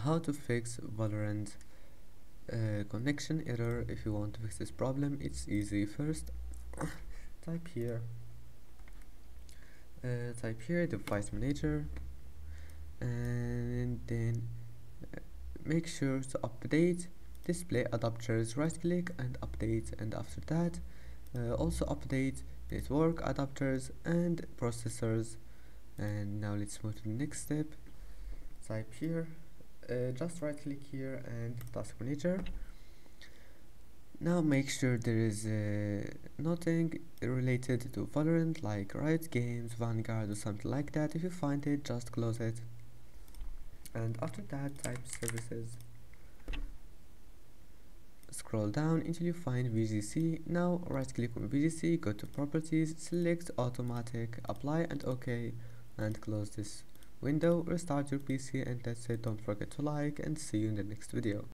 how to fix Valorant connection error. If you want to fix this problem, it's easy. First, type here device manager, and then make sure to update display adapters. Right click and update, and after that also update network adapters and processors. And now let's move to the next step. Type here, just right click here and task manager. Now make sure there is nothing related to Valorant like Riot Games, Vanguard or something like that. If you find it, just close it. And after that, type services. Scroll down until you find VGC. Now right click on VGC, go to properties, select automatic, apply and OK, and close this window. Restart your PC, and that's it. Don't forget to like, and see you in the next video.